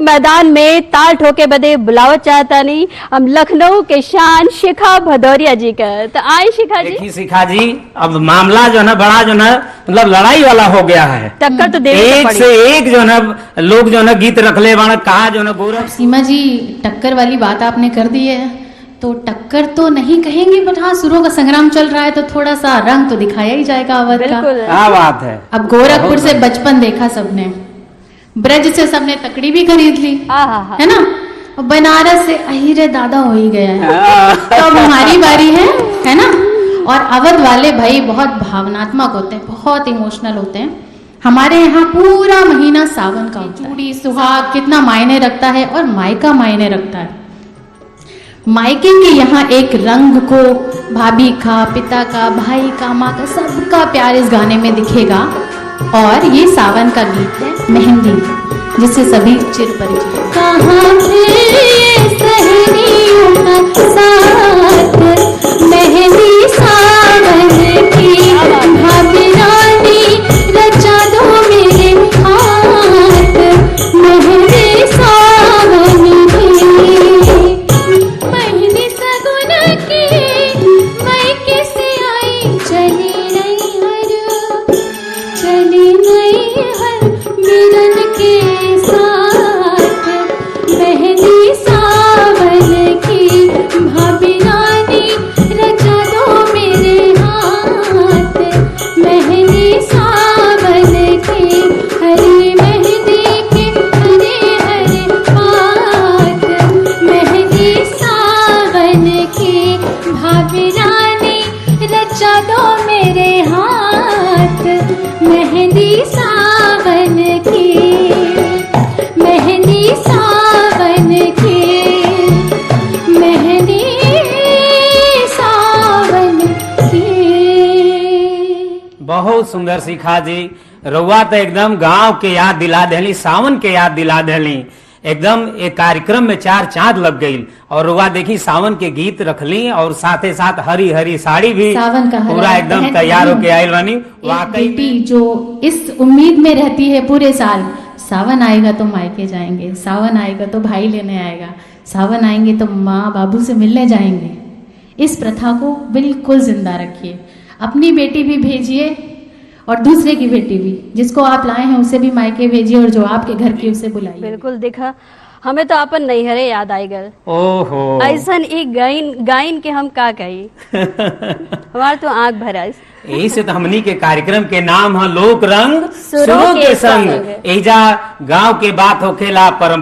मैदान में ताल ठोके बदे बुलावत चाहता नहीं हम लखनऊ के शान शिखा भदौरिया जी का। तो आए शिखा जी। देखिए शिखा जी, अब मामला जो है ना बड़ा जो है मतलब लड़ाई वाला हो गया है। टक्कर तो देनी एक पड़ी। से एक जो है ना लोग जो है ना गीत रख ले बाण कहा जो है ना गौरव। सीमा जी, टक्कर वाली बात आपने कर दी है तो टक्कर तो नहीं कहेंगे, बट हाँ सुरों का संग्राम चल रहा है तो थोड़ा सा रंग तो दिखाया ही जाएगा अवध का। क्या बात है। अब गोरखपुर से बचपन देखा सबने, ब्रज से सबने तकड़ी भी खरीद ली है ना, और बनारस से अहिरे दादा हो ही गया है। तो अब हमारी बारी है ना। और अवध वाले भाई बहुत भावनात्मक होते हैं, बहुत इमोशनल होते हैं। हमारे यहाँ पूरा महीना सावन का होता है। चूड़ी सुहाग कितना मायने रखता है और मायका मायने रखता है। मायके के यहाँ एक रंग को भाभी का, पिता का, भाई का, माँ का, सबका प्यार इस गाने में दिखेगा। और ये सावन का गीत है मेहंदी, जिससे सभी चिर परिचित। कहाँ थे ये सहनियों का साथ, मेहंदी सावन की भाभी रानी रचा दो मेरे हाथ, मेहंदी सावन की, मेहंदी सगुन की मायके से आई चली नहीं हर, चली नहीं हर मिलन के साथ, मेहंदी सावन की भाभी रानी रचा दो मेरे हाथ, मेहंदी सावन की, हरी मेहंदी के हरे हरे हाथ, मेहंदी सावन की भाभी रानी रचा दो मेरे हाथ, मेहंदी सावन की, मेहंदी सावन की, मेहंदी सावन की। बहुत सुंदर शिखा जी, रउआ तो एकदम गांव के याद दिला देली, सावन के याद दिला देली। एकदम एक कार्यक्रम में चार चांद लग गई। और रुआ देखी सावन के गीत रख ली और साथे साथ हरी हरी साड़ी भी सावन का पूरा एकदम तैयार होके आयल बनी। वाकई बेटी जो इस उम्मीद में रहती है पूरे साल, सावन आएगा तो मायके जाएंगे, सावन आएगा तो भाई लेने आएगा, सावन आएंगे तो माँ बाबू से मिलने जाएंगे। इस प्रथा को बिल्कुल जिंदा रखिए। अपनी बेटी भी भेजिए और दूसरे की बेटी भी, जिसको आप लाए हैं उसे भी मायके भेजिए, और जो आपके घर की उसे बुलाइए। बिल्कुल देखा, हमें तो अपन नैहरे याद आई गए। ओहो, ऐसा एक गायन के हम का कही हमार तो आंख भरा। यही से तो हमनी के कार्यक्रम के नाम है लोक रंग सुरों के संग। एजा गांव के बात होखेला, परंपरा